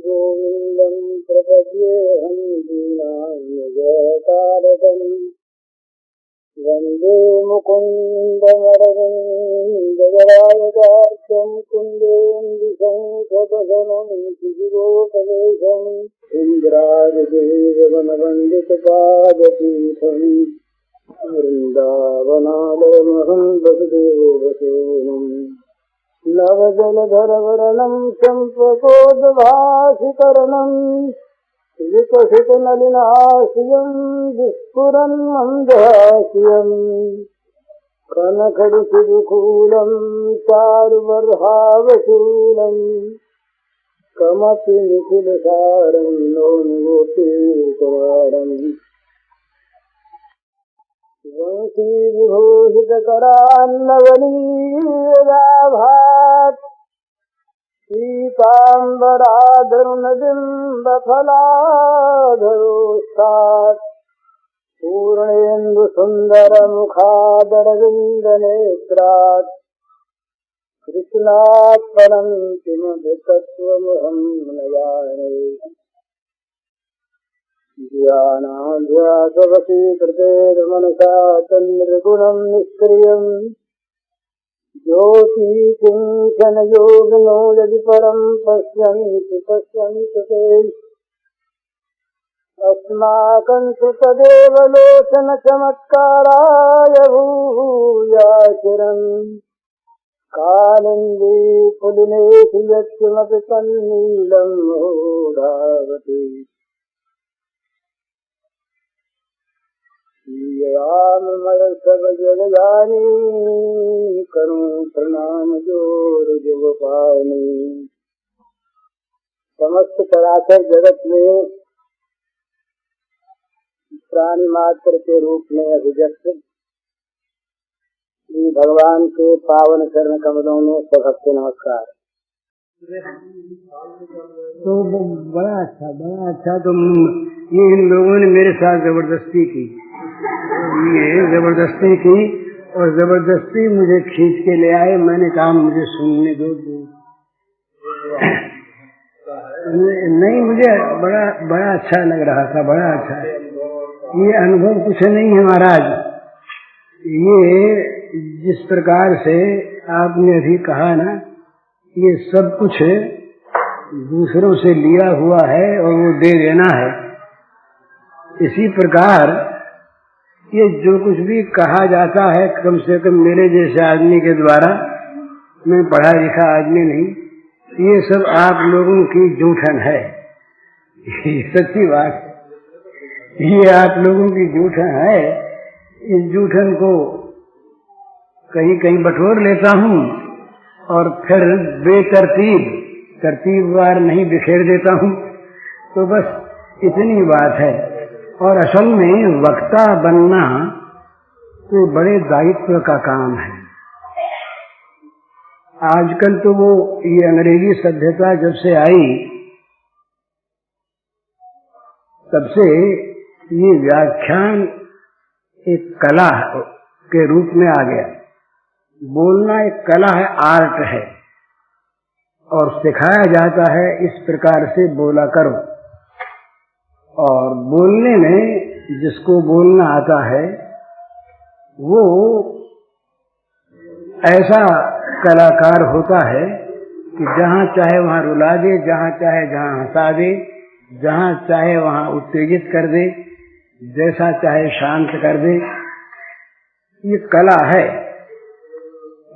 गोविन्दं प्रपद्येऽहं दीनान्यजतारकम् वन्दे मुकुन्दमरविन्ददलायतार्क्यं कुन्देन्दुशङ्खपदनं शिशिरोपवेशम् इन्द्रादिदेववनवन्दितपादपीठम् वृन्दावनालयमहं वसुदेवसूनुम् नवजलधरवर्णं चम्पकोद्भासिकरणं विकसितनलिनाश्रियं विस्फुरन् मन्दहास्यं कनकरुचिदुकूलं चारुबर्हावशूलं कमपि निखिलसारं नौनिगोपीकवारम् वंशीविभूषितकरान्नवनीराभात् पीताम्बराधरुणबिम्बफलाधरोष्ठात् पूर्णेन्दुसुन्दरमुखादरविन्दनेत्रात् कृष्णात् परं किमपि तत्त्वमहं न जाने ध्यानाध्यासवशीकृतेर्मनसा तन्निर्गुणं निष्क्रियम् ज्योतिकिञ्चनयोगिनो यदि परं पश्यन्ति ते अस्माकं तु तदेव लोचनचमत्काराय भूयाचिरम् कालिन्दी पुलिनेषु यत्किमपि तन्नीलं मूढावति राममय सब जगजानी करूं प्रणाम जोर जुगपानी। समस्त चराचर जगत में प्राणी मात्र के रूप में अभिव्यक्त श्री भगवान के पावन चरण कमलों में सबके नमस्कार। तो बड़ा अच्छा तुम ये इन लोगों ने मेरे साथ जबरदस्ती की, और जबरदस्ती मुझे खींच के ले आए। मैंने कहा मुझे सुनने दो। नहीं, मुझे बड़ा अच्छा लग रहा था, बड़ा अच्छा। ये अनुभव कुछ नहीं है महाराज, ये जिस प्रकार से आपने अभी कहा ना, ये सब कुछ दूसरों से लिया हुआ है और वो दे देना है। इसी प्रकार ये जो कुछ भी कहा जाता है, कम से कम मेरे जैसे आदमी के द्वारा, मैं पढ़ा लिखा आदमी नहीं, ये सब आप लोगों की जूठन है। ये सच्ची बात, ये आप लोगों की जूठन है। इस जूठन को कहीं कहीं बटोर लेता हूँ और फिर तरतीबवार नहीं बिखेर देता हूँ। तो बस इतनी बात है। और असल में वक्ता बनना तो बड़े दायित्व का काम है। आजकल तो वो ये अंग्रेजी सभ्यता जब से आई, तब से ये व्याख्यान एक कला के रूप में आ गया। बोलना एक कला है, आर्ट है, और सिखाया जाता है इस प्रकार से बोला करो। और बोलने में जिसको बोलना आता है वो ऐसा कलाकार होता है कि जहाँ चाहे वहाँ रुला दे, जहाँ चाहे जहाँ हंसा दे, जहाँ चाहे वहाँ उत्तेजित कर दे, जैसा चाहे शांत कर दे। ये कला है,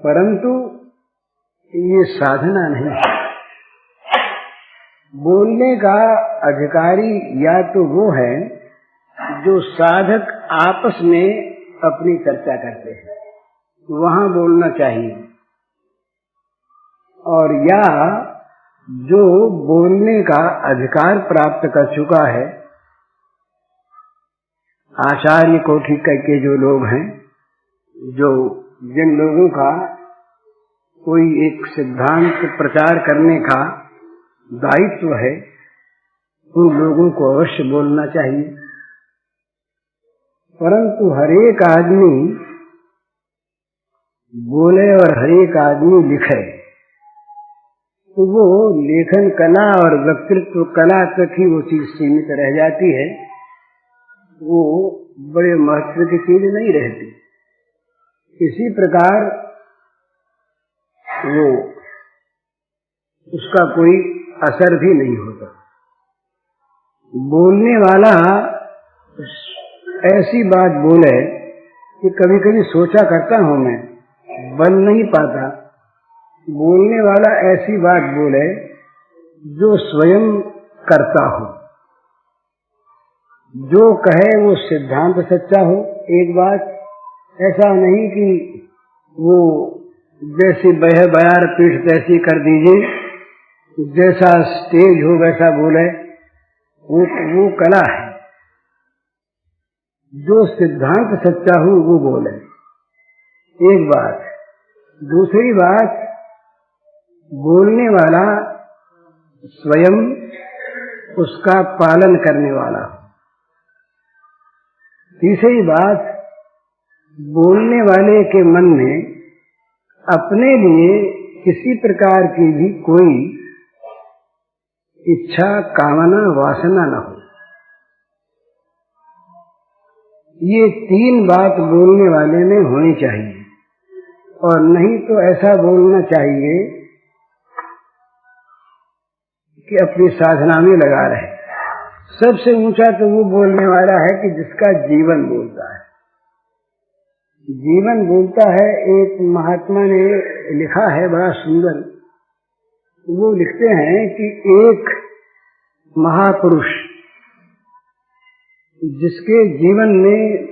परंतु ये साधना नहीं है। बोलने का अधिकारी या तो वो है जो साधक आपस में अपनी चर्चा करते हैं, वहां बोलना चाहिए, और या जो बोलने का अधिकार प्राप्त कर चुका है, आचार्य कोटि के जो लोग हैं, जिन लोगों का कोई एक सिद्धांत प्रचार करने का दायित्व है, उन लोगों को अवश्य बोलना चाहिए। परंतु हरेक आदमी बोले और हरेक आदमी लिखे, तो वो लेखन कला और वक्तृत्व कला तक ही वो चीज सीमित रह जाती है, वो बड़े महत्व की चीज नहीं रहती। इसी प्रकार वो उसका कोई असर भी नहीं होता। बोलने वाला ऐसी बात बोले कि कभी कभी सोचा करता हूं मैं, बन नहीं पाता। बोलने वाला ऐसी बात बोले जो स्वयं करता हो, जो कहे वो सिद्धांत सच्चा हो। एक बात, ऐसा नहीं कि वो जैसी बह बयार पीठ तैसी कर दीजिए, जैसा स्टेज हो वैसा बोले, वो कला है। जो सिद्धांत सच्चा हो वो बोले, एक बात। दूसरी बात, बोलने वाला स्वयं उसका पालन करने वाला। तीसरी बात, बोलने वाले के मन में अपने लिए किसी प्रकार की भी कोई इच्छा, कामना, वासना न हो। ये तीन बात बोलने वाले में होनी चाहिए, और नहीं तो ऐसा बोलना चाहिए कि अपनी साधना में लगा रहे। सबसे ऊंचा तो वो बोलने वाला है कि जिसका जीवन बोलता है। जीवन बोलता है। एक महात्मा ने लिखा है बड़ा सुंदर, वो लिखते हैं कि एक महापुरुष जिसके जीवन में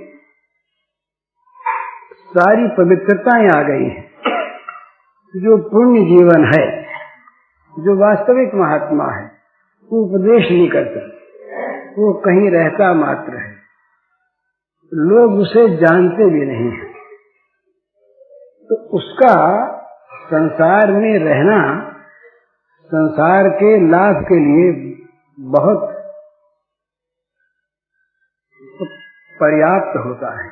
सारी पवित्रताएं आ गई हैं, जो पुण्य जीवन है, जो वास्तविक महात्मा है, वो उपदेश नहीं करता, वो कहीं रहता मात्र है, लोग उसे जानते भी नहीं हैं। तो उसका संसार में रहना संसार के लाभ के लिए बहुत पर्याप्त होता है।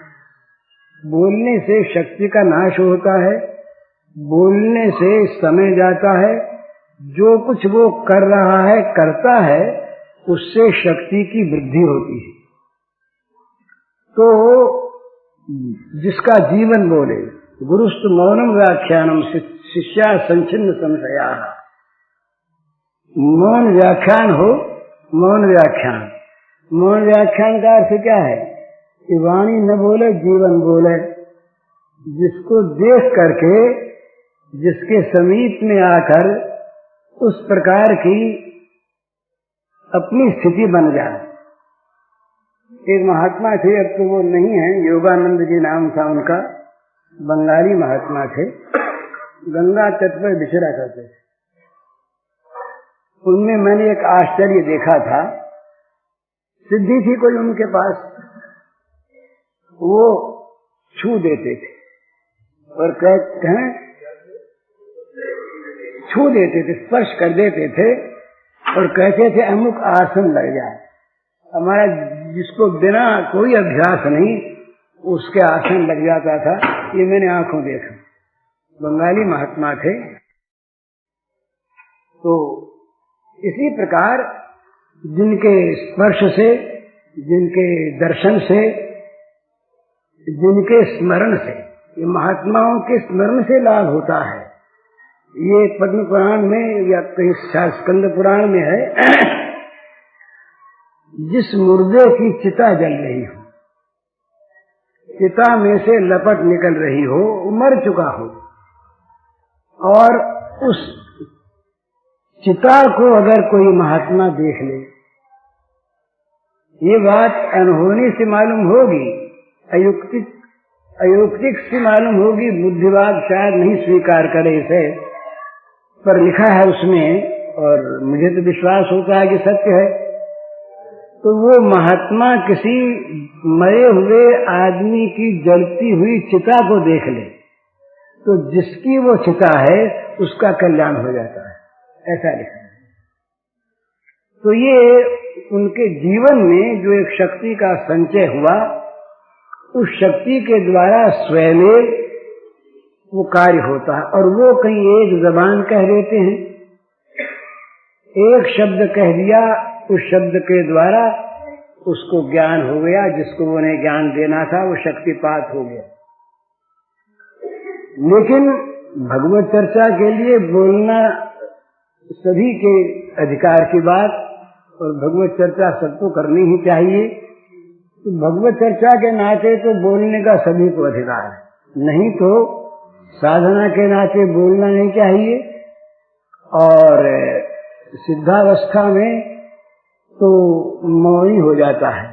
बोलने से शक्ति का नाश होता है, बोलने से समय जाता है, जो कुछ वो कर रहा है, करता है, उससे शक्ति की वृद्धि होती है। तो जिसका जीवन बोले, गुरुस्तु मौनम व्याख्यानम शिष्या संचिन्न संशया। मौन व्याख्यान हो, मौन व्याख्यान। मौन व्याख्यान का अर्थ क्या है कि वाणी न बोले, जीवन बोले। जिसको देख करके, जिसके समीप में आकर उस प्रकार की अपनी स्थिति बन जाए। एक महात्मा थे, अब तो वो नहीं है, योगानंद जी नाम था उनका, बंगाली महात्मा थे, गंगा तट पर विचरा करते थे। उनमें मैंने एक आश्चर्य देखा था। सिद्धि थी कोई उनके पास, वो छू देते थे और कहते हैं छू देते थे, स्पर्श कर देते थे और कहते थे अमुक आसन लग जाए। हमारा जिसको बिना कोई अभ्यास नहीं उसके आसन लग जाता था, ये मैंने आंखों देखा। बंगाली महात्मा थे। तो इसी प्रकार जिनके स्पर्श से, जिनके दर्शन से, जिनके स्मरण से, ये महात्माओं के स्मरण से लाभ होता है। ये पद्म पुराण में या कहीं स्कंद पुराण में है, जिस मुर्दे की चिता जल रही हो, चिता में से लपट निकल रही हो, मर चुका हो, और उस चिता को अगर कोई महात्मा देख ले, ये बात अनहोनी से मालूम होगी, अयुक्तिक से मालूम होगी, बुद्धिवाद शायद नहीं स्वीकार करे इसे, पर लिखा है उसमें और मुझे तो विश्वास होता है कि सत्य है। तो वो महात्मा किसी मरे हुए आदमी की जलती हुई चिता को देख ले तो जिसकी वो चिता है उसका कल्याण हो जाता है, ऐसा लिखा है। तो ये उनके जीवन में जो एक शक्ति का संचय हुआ, उस शक्ति के द्वारा स्वयं वो कार्य होता है। और वो कहीं एक जबान कह देते हैं, एक शब्द कह दिया, उस शब्द के द्वारा उसको ज्ञान हो गया, जिसको उन्हें ज्ञान देना था वो शक्तिपात हो गया। लेकिन भगवत चर्चा के लिए बोलना सभी के अधिकार की बात, और भगवत चर्चा सबको करनी ही चाहिए। तो भगवत चर्चा के नाते तो बोलने का सभी को अधिकार है, नहीं तो साधना के नाते बोलना नहीं चाहिए। और सिद्धावस्था में तो मौन हो जाता है,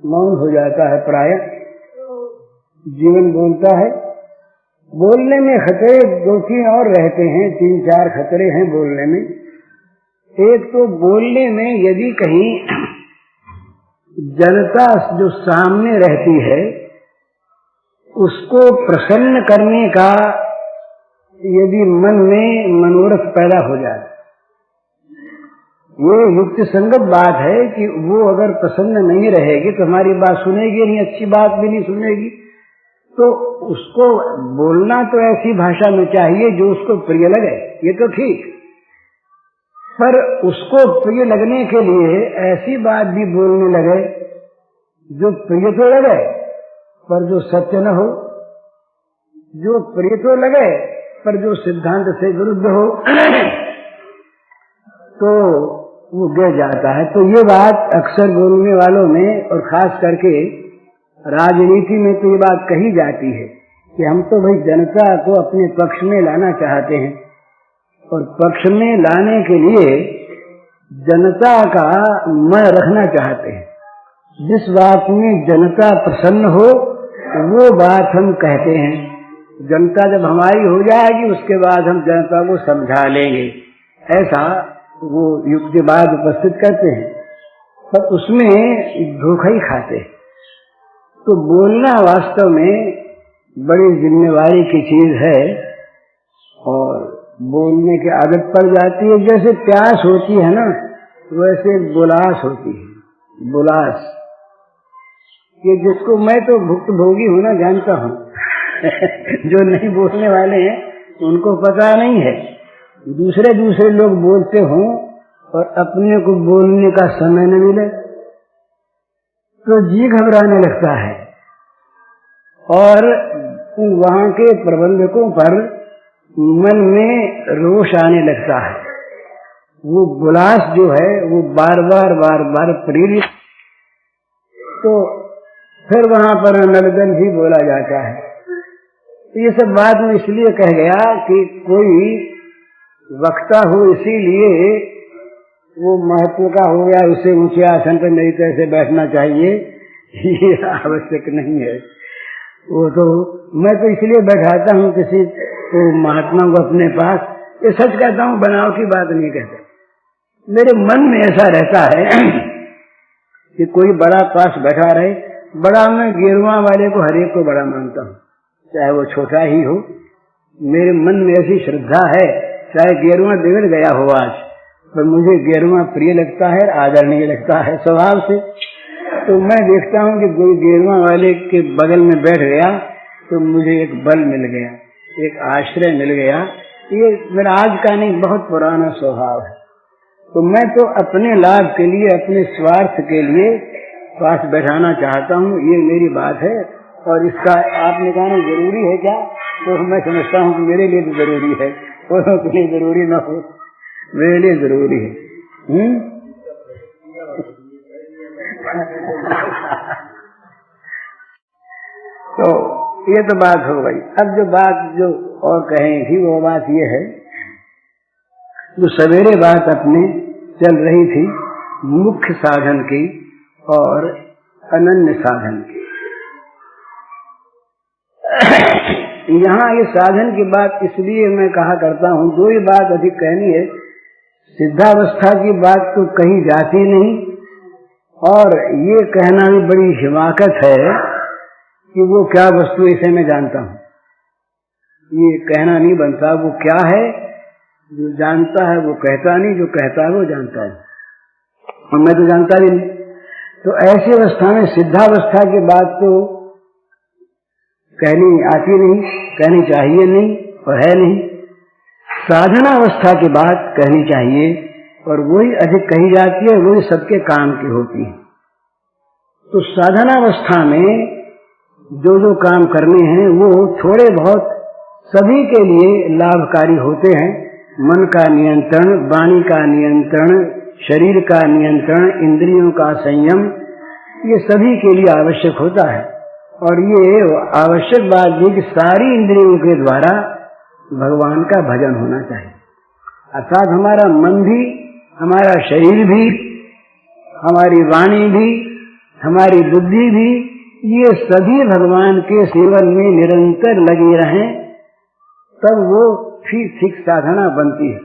मौन हो जाता है, प्राय जीवन बोलता है। बोलने में खतरे दो तीन और रहते हैं, तीन चार खतरे हैं बोलने में। एक तो बोलने में यदि कहीं जनता जो सामने रहती है उसको प्रसन्न करने का यदि मन में मनोरथ पैदा हो जाए, ये युक्ति संगत बात है कि वो अगर प्रसन्न नहीं रहेगी तो हमारी बात सुनेगी नहीं, अच्छी बात भी नहीं सुनेगी। तो उसको बोलना तो ऐसी भाषा में चाहिए जो उसको प्रिय लगे, ये तो ठीक, पर उसको प्रिय लगने के लिए ऐसी बात भी बोलने लगे जो प्रिय तो लगे पर जो सत्य न हो, जो प्रिय तो लगे पर जो सिद्धांत से विरुद्ध हो, तो वो गिर जाता है। तो ये बात अक्सर बोलने वालों में और खास करके राजनीति में तो ये बात कही जाती है कि हम तो भाई जनता को अपने पक्ष में लाना चाहते हैं, और पक्ष में लाने के लिए जनता का मन रखना चाहते हैं। जिस बात में जनता प्रसन्न हो वो बात हम कहते हैं। जनता जब हमारी हो जाएगी उसके बाद हम जनता को समझा लेंगे, ऐसा वो युक्तिवाद उपस्थित करते हैं, पर उसमें धोखा ही खाते हैं। तो बोलना वास्तव में बड़ी जिम्मेवारी की चीज है, और बोलने की आदत पड़ जाती है। जैसे प्यास होती है ना, वैसे बुलास होती है, बुलास। ये जिसको मैं तो भुक्तभोगी हूँ ना, जानता हूँ जो नहीं बोलने वाले हैं उनको पता नहीं है। दूसरे दूसरे लोग बोलते हों और अपने को बोलने का समय न मिले तो जी घबराने लगता है, और वहां के प्रबंधकों पर मन में रोष आने लगता है। वो बुलास जो है वो बार बार प्रेरित, तो फिर वहां पर नलगन भी बोला जाता है। तो ये सब बात में इसलिए कह गया कि कोई वक्ता हो इसीलिए वो महत्व का हो गया, उसे ऊंचे आसन पर मेरी तरह से बैठना चाहिए, ये आवश्यक नहीं है। वो तो मैं तो इसलिए बैठाता हूँ किसी तो महात्मा को अपने पास, ये सच कहता हूँ, बनाव की बात नहीं कहता। मेरे मन में ऐसा रहता है कि कोई बड़ा पास बैठा रहे, बड़ा मैं गेरुआ वाले को हरेक को बड़ा मानता हूँ, चाहे वो छोटा ही हो। मेरे मन में ऐसी श्रद्धा है, चाहे गेरुआ बिगड़ गया हो आज, पर मुझे गेरुआ प्रिय लगता है, आदरणीय लगता है स्वभाव से। तो मैं देखता हूँ कि कोई गेरुआ वाले के बगल में बैठ गया तो मुझे एक बल मिल गया, एक आश्रय मिल गया। ये मेरा आज का नहीं, बहुत पुराना स्वभाव है। तो मैं तो अपने लाभ के लिए, अपने स्वार्थ के लिए पास बैठाना चाहता हूँ, ये मेरी बात है। और इसका आपने कहा जरूरी है क्या, तो मैं समझता हूँ कि मेरे लिए तो जरूरी है, और के लिए जरूरी न हो, मेरे लिए जरूरी है। तो ये तो बात हो गई। अब जो बात जो और कहें थी वो बात ये है, जो सवेरे बात अपने चल रही थी मुख्य साधन की और अनन्य साधन की। यहाँ ये साधन की बात इसलिए मैं कहा करता हूँ, दो ही बात अधिक कहनी है। सिद्धावस्था की बात तो कहीं जाती नहीं, और ये कहना भी बड़ी हिमाकत है कि वो क्या वस्तु इसे मैं जानता हूँ, ये कहना नहीं बनता। वो क्या है, जो जानता है वो कहता नहीं, जो कहता है वो जानता है, और मैं तो जानता भी नहीं। तो ऐसी अवस्था में सिद्धावस्था की बात तो कहनी आती नहीं, कहनी चाहिए नहीं और है नहीं। साधनावस्था की बात कहनी चाहिए और वही अधिक कही जाती है, वही सबके काम की होती है। तो साधनावस्था में जो जो काम करने हैं वो थोड़े बहुत सभी के लिए लाभकारी होते हैं। मन का नियंत्रण, वाणी का नियंत्रण, शरीर का नियंत्रण, इंद्रियों का संयम, ये सभी के लिए आवश्यक होता है। और ये आवश्यक बात है कि सारी इंद्रियों के द्वारा भगवान का भजन होना चाहिए। अर्थात हमारा मन भी, हमारा शरीर भी, हमारी वाणी भी, हमारी बुद्धि भी, ये सभी भगवान के सेवन में निरंतर लगे रहें, तब वो ठीक साधना बनती है।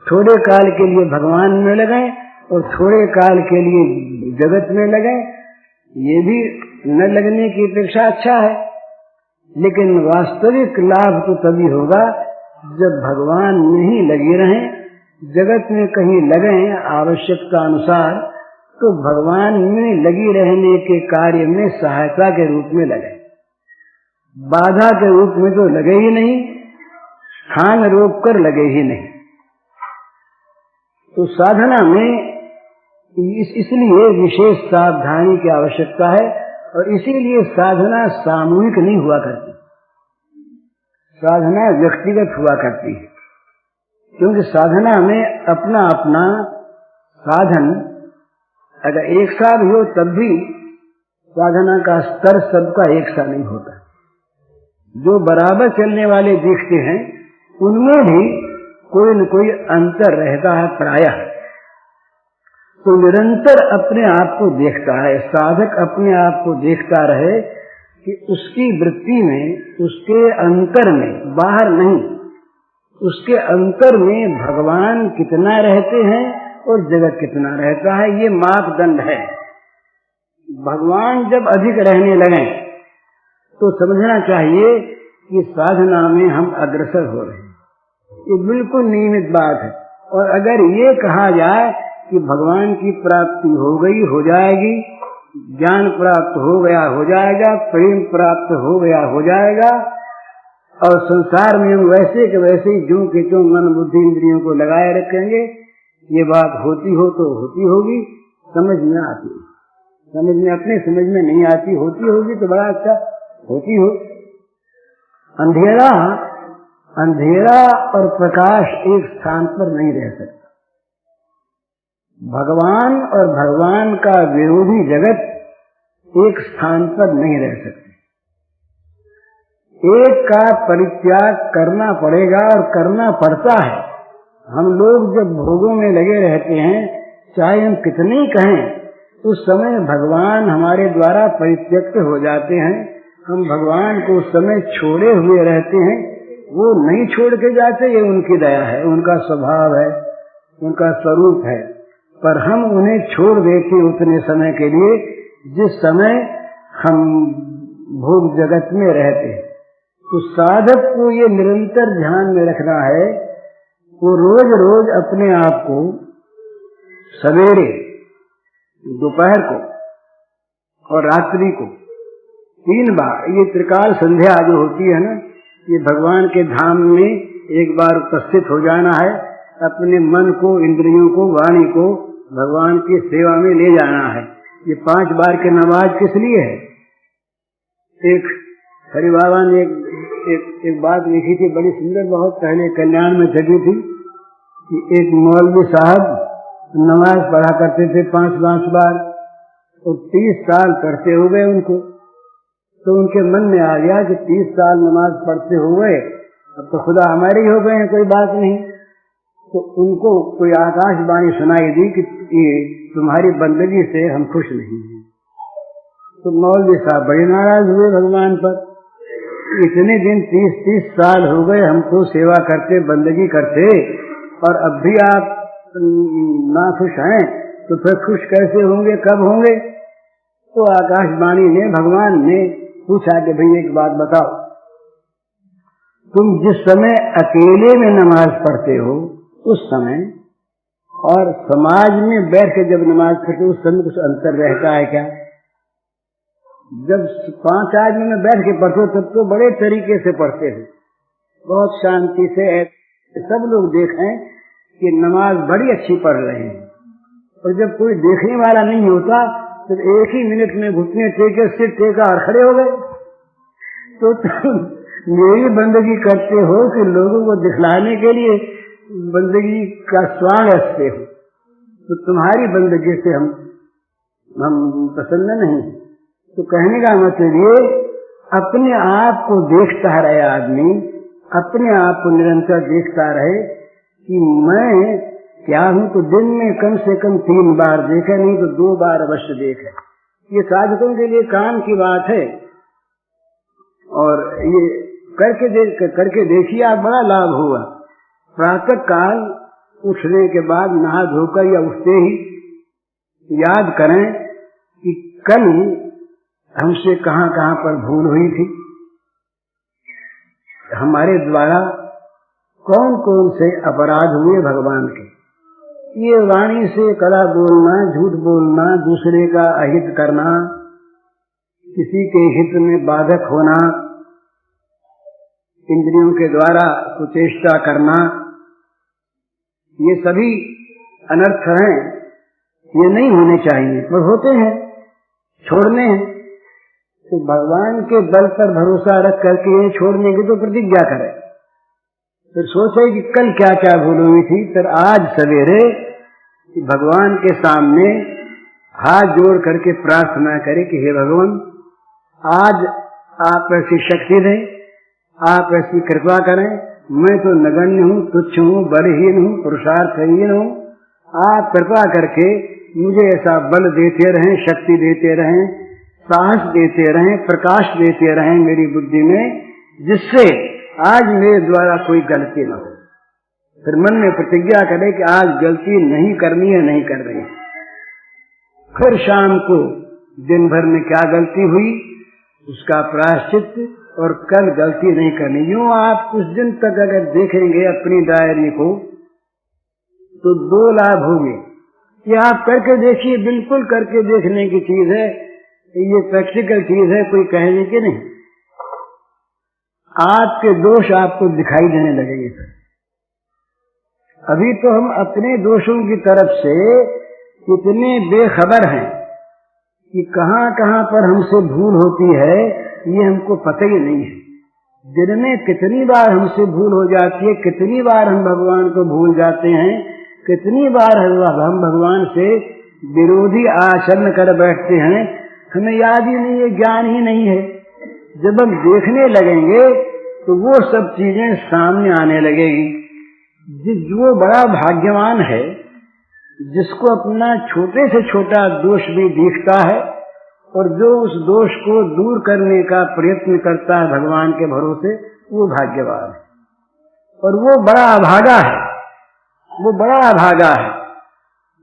थोड़े काल के लिए भगवान में लगाएं और थोड़े काल के लिए जगत में लगाएं, ये भी न लगने की अपेक्षा अच्छा है। लेकिन वास्तविक लाभ तो तभी होगा जब भगवान में ही लगे रहें। जगत में कहीं लगें आवश्यकता अनुसार, तो भगवान में लगी रहने के कार्य में सहायता के रूप में लगे, बाधा के रूप में तो लगे ही नहीं, स्थान रोक कर लगे ही नहीं। तो साधना में इसलिए विशेष सावधानी की आवश्यकता है, और इसीलिए साधना सामूहिक नहीं हुआ करती, साधना व्यक्तिगत हुआ करती है। क्योंकि साधना में अपना अपना साधन अगर एक सा भी हो तब भी साधना का स्तर सबका एक सा नहीं होता। जो बराबर चलने वाले दिखते हैं उनमें भी कोई न कोई अंतर रहता है प्रायः। तो निरंतर अपने आप को देखता है, साधक अपने आप को देखता रहे कि उसकी वृत्ति में, उसके अंतर में, बाहर नहीं, उसके अंतर में भगवान कितना रहते हैं और जगत कितना रहता है, ये मापदंड है। भगवान जब अधिक रहने लगे तो समझना चाहिए कि साधना में हम अग्रसर हो रहे हैं, ये बिल्कुल नियमित बात है। और अगर ये कहा जाए कि भगवान की प्राप्ति हो गई, हो जाएगी, ज्ञान प्राप्त हो गया, हो जाएगा, प्रेम प्राप्त हो गया, हो जाएगा, और संसार में हम वैसे के वैसे ही जो के जो मन बुद्धि इंद्रियों को लगाए रखेंगे, ये बात होती हो तो होती होगी, समझ में आती, समझ में अपने समझ में नहीं आती, होती होगी तो बड़ा अच्छा होती हो। अंधेरा और प्रकाश एक स्थान पर नहीं रह सकता। भगवान और भगवान का विरोधी जगत एक स्थान पर नहीं रह सकते। एक का परित्याग करना पड़ेगा और करना पड़ता है। हम लोग जब भोगों में लगे रहते हैं, चाहे हम कितने ही कहें, उस समय भगवान हमारे द्वारा परित्यक्त हो जाते हैं। हम भगवान को उस समय छोड़े हुए रहते हैं, वो नहीं छोड़ के जाते, ये उनकी दया है, उनका स्वभाव है, उनका स्वरूप है। पर हम उन्हें छोड़ देते उतने समय के लिए जिस समय हम भोग जगत में रहते हैं। तो साधक को ये निरंतर ध्यान में रखना है, वो रोज रोज अपने आप को सवेरे, दोपहर को और रात्रि को 3 बार, ये त्रिकाल संध्या जो होती है ना, ये भगवान के धाम में एक बार उपस्थित हो जाना है। अपने मन को, इंद्रियों को, वाणी को भगवान की सेवा में ले जाना है। ये 5 बार की नमाज किस लिए है? एक हरि बाबा ने एक बात लिखी थी, बड़ी सुंदर, बहुत पहले कल्याण में छपी थी, कि एक मौलवी साहब नमाज पढ़ा करते थे 5 बार, और 30 साल पढ़ते हो गए उनको। तो उनके मन में आ गया कि 30 साल नमाज पढ़ते हुए अब तो खुदा हमारे ही हो गए हैं, कोई बात नहीं। तो उनको कोई आकाशवाणी सुनाई दी कि तुम्हारी बंदगी से हम खुश नहीं हैं। तो मौलवी साहब बड़े नाराज हुए भगवान पर। इतने दिन 30 साल हो गए हमको सेवा करते, बंदगी करते, और अब भी आप ना खुश हैं, तो फिर खुश कैसे होंगे, कब होंगे? तो आकाशवाणी ने, भगवान ने पूछा कि भाई एक बात बताओ, तुम जिस समय अकेले में नमाज पढ़ते हो उस समय, और समाज में बैठ के जब नमाज पढ़ते हो उस समय कुछ अंतर रहता है क्या? जब 5 आदमी में बैठ के पढ़ते हो तब तो बड़े तरीके से पढ़ते हो, बहुत शांति से, सब लोग देखें कि नमाज बड़ी अच्छी पढ़ रहे हैं, और जब कोई देखने वाला नहीं होता तो एक ही मिनट में घुटने टेके, सिर टेका और खड़े हो गए। तो मेरी बंदगी करते हो कि लोगों को दिखलाने के लिए बंदगी का स्वांग रखते हो, तो तुम्हारी बंदगी से हम प्रसन्न नहीं। तो कहने का मतलब ये, अपने आप को देखता रहे आदमी, अपने आप को निरंतर देखता रहे कि मैं क्या हूं। तो दिन में कम से कम 3 बार देखे, नहीं तो 2 बार अवश्य देखे। ये साधकों के लिए काम की बात है, और ये करके देखिए, आप बड़ा लाभ होगा। प्रातः काल उठने के बाद नहा धोकर या उठते ही याद करें कि कल हमसे कहां कहां पर भूल हुई थी, हमारे द्वारा कौन कौन से अपराध हुए भगवान के। ये वाणी से कला बोलना, झूठ बोलना, दूसरे का अहित करना, किसी के हित में बाधक होना, इंद्रियों के द्वारा कुचेष्टा करना, ये सभी अनर्थ हैं। ये नहीं होने चाहिए, पर होते हैं, छोड़ने हैं। तो भगवान के बल पर भरोसा रख करके ये छोड़ने की तो प्रतिज्ञा करें। फिर सोचे कि कल क्या क्या भूल हुई थी, फिर आज सवेरे भगवान के सामने हाथ जोड़ करके प्रार्थना करें कि हे भगवान, आज आप ऐसी शक्ति दें, आप ऐसी कृपा करें। मैं तो नगण्य हूँ, तुच्छ हूँ, बलहीन हूँ, पुरुषार्थहीन हूँ। आप कृपा करके मुझे ऐसा बल देते रहें, शक्ति देते रहें, साहस देते रहें, प्रकाश देते रहें मेरी बुद्धि में, जिससे आज मेरे द्वारा कोई गलती न हो। फिर मन में प्रतिज्ञा करे कि आज गलती नहीं करनी है, नहीं कर रही। फिर शाम को दिन भर में क्या गलती हुई उसका प्रायश्चित, और कल गलती नहीं करनी। यूं आप कुछ दिन तक अगर देखेंगे अपनी डायरी को तो 2 लाभ होंगे। ये आप करके देखिए, बिल्कुल करके देखने की चीज है, ये प्रैक्टिकल चीज है, कोई कहने की नहीं। आपके दोष आपको दिखाई देने लगेंगे। अभी तो हम अपने दोषों की तरफ से इतने बेखबर हैं कि कहां कहां पर हमसे भूल होती है ये हमको पता ही नहीं है। दिन में कितनी बार हमसे भूल हो जाती है, कितनी बार हम भगवान को भूल जाते हैं, कितनी बार हम भगवान से विरोधी आचरण कर बैठते हैं, हमें याद ही नहीं है, ज्ञान ही नहीं है। जब हम देखने लगेंगे तो वो सब चीजें सामने आने लगेगी। जो बड़ा भाग्यवान है, जिसको अपना छोटे से छोटा दोष भी दिखता है, और जो उस दोष को दूर करने का प्रयत्न करता है भगवान के भरोसे, वो भाग्यवान है। और वो बड़ा अभागा है, वो बड़ा अभागा है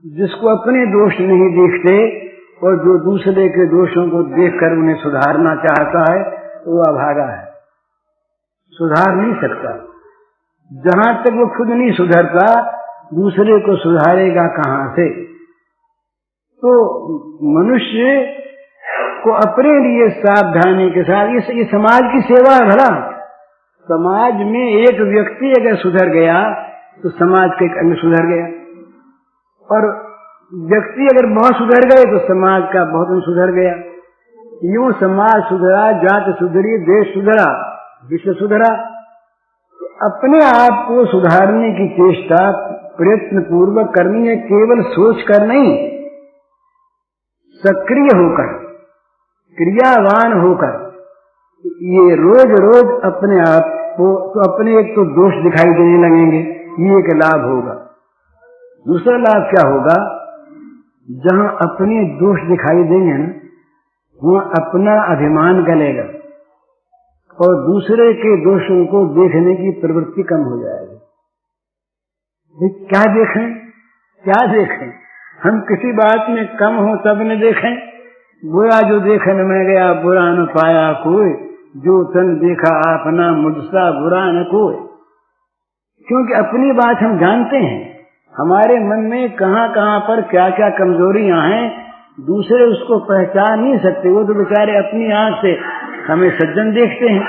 जिसको अपने दोष नहीं दिखते, और जो दूसरे के दोषों को देखकर उन्हें सुधारना चाहता है, वो अभागा है, सुधार नहीं सकता। जहां तक वो खुद नहीं सुधरता, दूसरे को सुधारेगा कहां से। तो मनुष्य को अपने लिए सावधानी के साथ, ये समाज की सेवा है। भला समाज में एक व्यक्ति अगर सुधर गया तो समाज के अंग सुधर गया, और व्यक्ति अगर बहुत सुधर गए तो समाज का बहुत सुधर गया। यूं समाज सुधरा, जात सुधरी, देश सुधरा, विश्व सुधरा। तो अपने आप को सुधारने की चेष्टा प्रयत्न पूर्वक करनी है, केवल सोच कर नहीं, सक्रिय होकर, क्रियावान होकर। ये रोज रोज अपने आप को, तो अपने एक तो दोष दिखाई देने लगेंगे, ये एक लाभ होगा। दूसरा लाभ क्या होगा, जहां अपने दोष दिखाई देंगे ना, वहां अपना अभिमान गलेगा, और दूसरे के दोषों को देखने की प्रवृत्ति कम हो जाएगी। क्या देखें, क्या देखें, हम किसी बात में कम हो तब न देखें। बुरा जो देखन में गया बुरा न पाया कोई, जो तन देखा अपना मुझसा बुरा न कोई। क्योंकि अपनी बात हम जानते हैं, हमारे मन में कहां कहां पर क्या क्या कमजोरियां हैं, दूसरे उसको पहचान नहीं सकते। वो तो बेचारे अपनी आंख से हमें सज्जन देखते हैं,